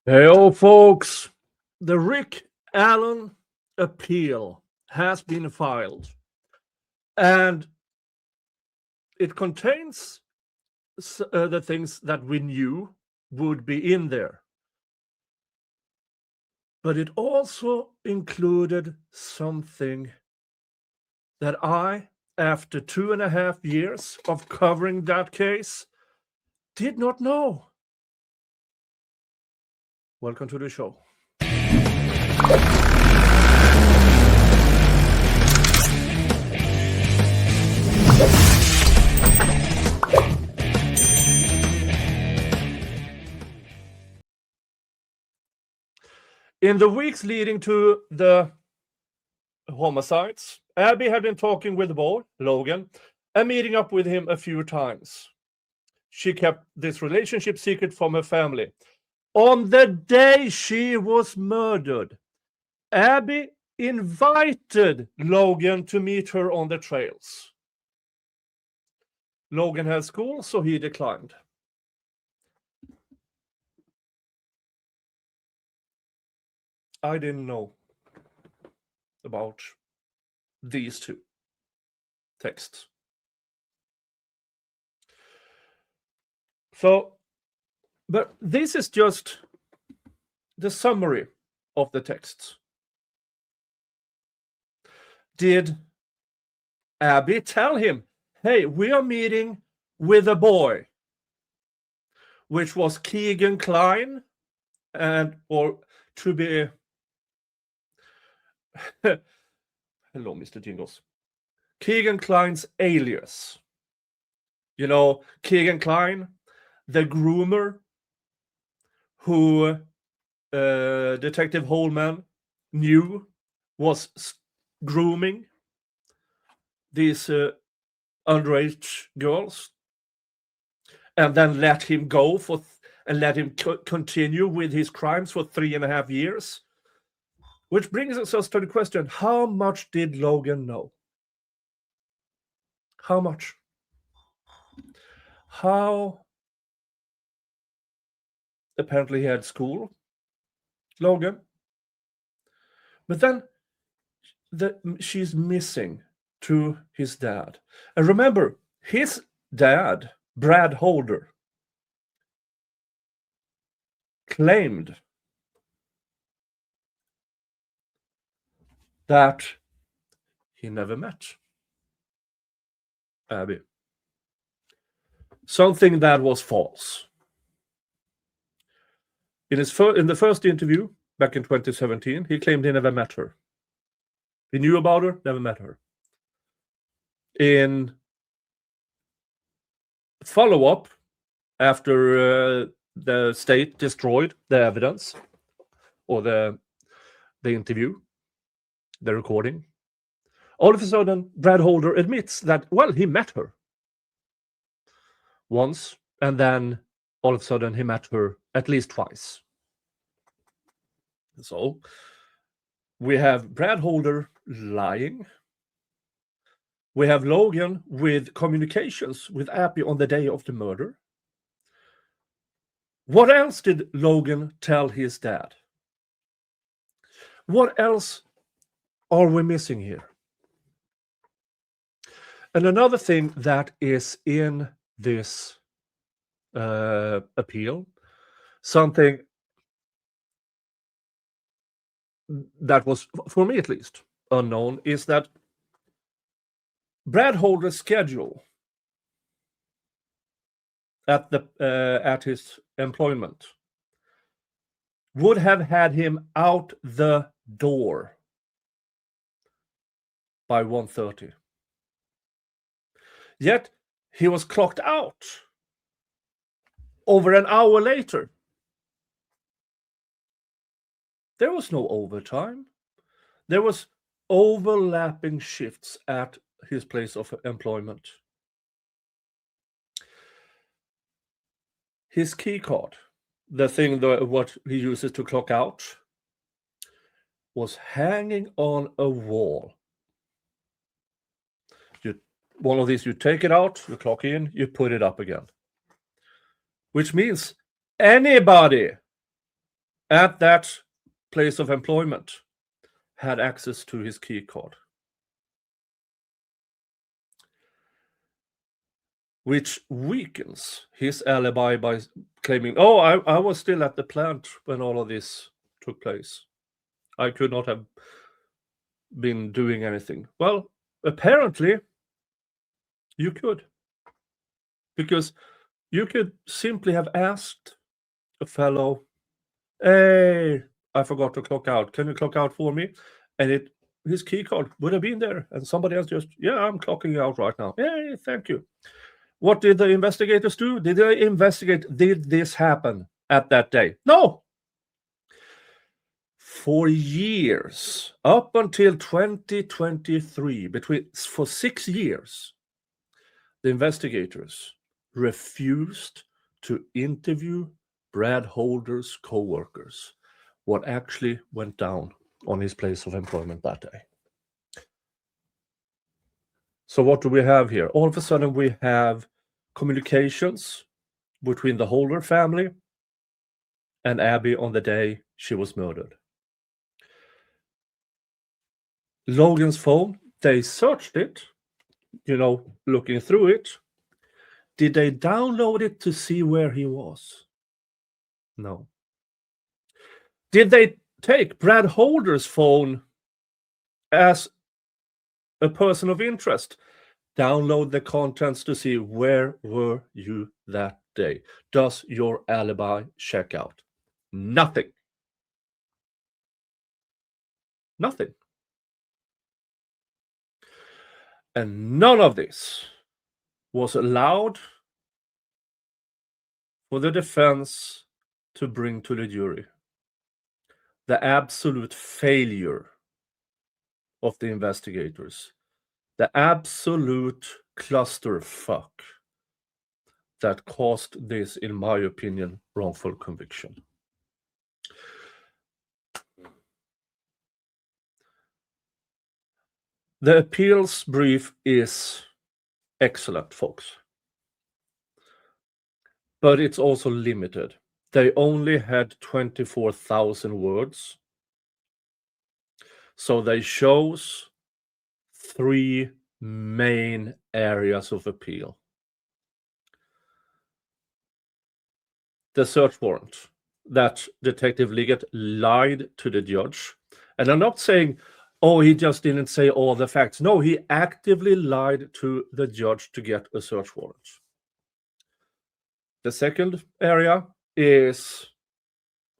Hey, folks, the Rick Allen appeal has been filed, and it contains the things that we knew would be in there. But it also included something that I, after 2.5 years of covering that case, did not know. Welcome to the show. In the weeks leading to the homicides, Abby had been talking with the boy, Logan, and meeting up with him a few times. She kept this relationship secret from her family. On the day she was murdered, Abby invited Logan to meet her on the trails. Logan had school, so he declined. I didn't know about these two texts. So, but this is just the summary of the texts. Did Abby tell him, hey, we are meeting with a boy, which was Keegan Kline, and or to be hello, Mr. Jingles. Keegan Kline's alias. You know, Keegan Kline, the groomer who Detective Holman knew was grooming these underage girls, and then let him go and let him continue with his crimes for 3.5 years. Which brings us to the question, how much did Logan know? How much? How? Apparently he had school, Logan. But then she's missing to his dad. And remember, his dad, Brad Holder, claimed that he never met Abby. Something that was false. In the first interview back in 2017, he claimed he never met her. He knew about her, never met her. In follow-up, after the state destroyed the evidence or the interview, the recording, all of a sudden Brad Holder admits that, well, he met her once, and then all of a sudden he met her at least twice. So we have Brad Holder lying. We have Logan with communications with Abby on the day of the murder. What else did Logan tell his dad? What else are we missing here? And another thing that is in this appeal, something that was, for me at least, unknown, is that Brad Holder's schedule at his employment would have had him out the door by 1:30. Yet he was clocked out over an hour later. There was no overtime. There was overlapping shifts at his place of employment. His key card, the thing what he uses to clock out, was hanging on a wall. One of these, you take it out, you clock in, you put it up again. Which means anybody at that place of employment had access to his key card, which weakens his alibi by claiming, oh, I was still at the plant when all of this took place. I could not have been doing anything. Well, apparently you could, because you could simply have asked a fellow, hey, I forgot to clock out. Can you clock out for me? And his key card would have been there. And somebody else just, yeah, I'm clocking out right now. Yeah, thank you. What did the investigators do? Did they investigate? Did this happen at that day? No. For years, up until 2023, for 6 years, the investigators refused to interview Brad Holder's co-workers, what actually went down on his place of employment that day. So what do we have here? All of a sudden we have communications between the Holder family and Abby on the day she was murdered. Logan's phone, they searched it, looking through it. Did they download it to see where he was? No. Did they take Brad Holder's phone as a person of interest? Download the contents to see where were you that day. Does your alibi check out? Nothing. Nothing. And none of this was allowed for the defense to bring to the jury. The absolute failure of the investigators. The absolute clusterfuck that caused this, in my opinion, wrongful conviction. The appeals brief is excellent, folks. But it's also limited. They only had 24,000 words. So they chose 3 main areas of appeal. The search warrant, that Detective Liggett lied to the judge. And I'm not saying, oh, he just didn't say all the facts. No, he actively lied to the judge to get a search warrant. The second area is,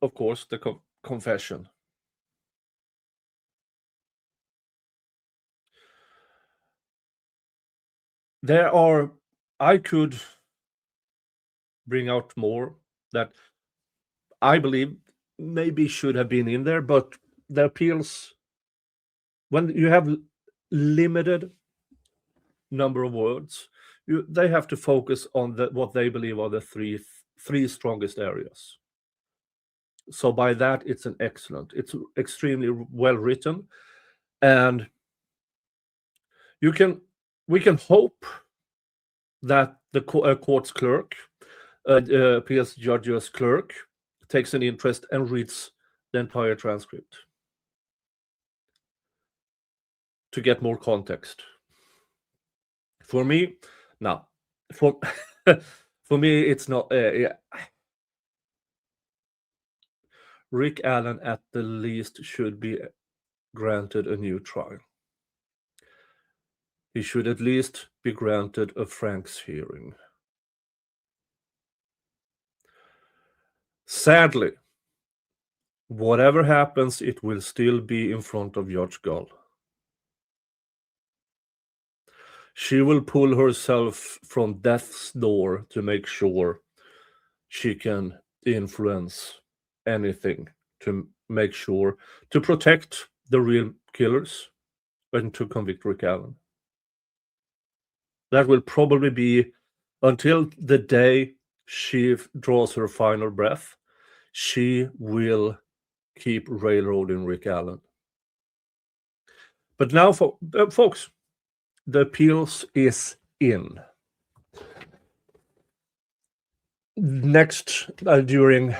of course, the confession. I could bring out more that I believe maybe should have been in there, but the appeals, when you have limited number of words, they have to focus on what they believe are the three strongest areas. So by that, it's extremely well written, and we can hope that the court's clerk, appeals judge's clerk, takes an interest and reads the entire transcript to get more context. For me, no. For me, it's not. Yeah. Rick Allen, at the least, should be granted a new trial. He should at least be granted a Franks hearing. Sadly, whatever happens, it will still be in front of Judge Gull. She will pull herself from death's door to make sure she can influence anything to make sure to protect the real killers and to convict Rick Allen. That will probably be until the day she draws her final breath. She will keep railroading Rick Allen. But now, folks, the appeals is in. next during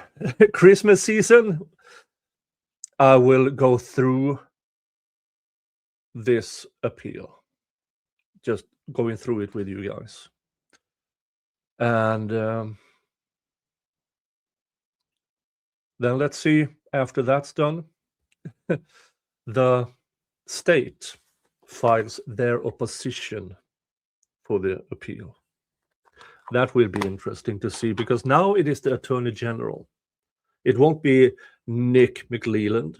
Christmas season, I will go through this appeal, just going through it with you guys. And then let's see, after that's done, the state files their opposition for the appeal. That will be interesting to see, because now it is the Attorney General. It won't be Nick McLeland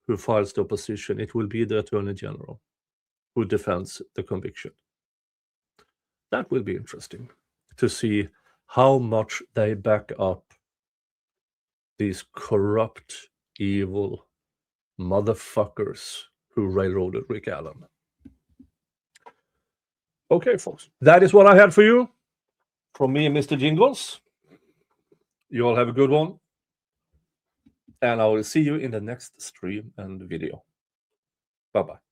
who files the opposition. It will be the Attorney General who defends the conviction. That will be interesting to see how much they back up these corrupt, evil motherfuckers who railroaded Rick Allen. Okay, folks, that is what I had for you from me and Mr. Jingles. You all have a good one, and I will see you in the next stream and video. Bye-bye.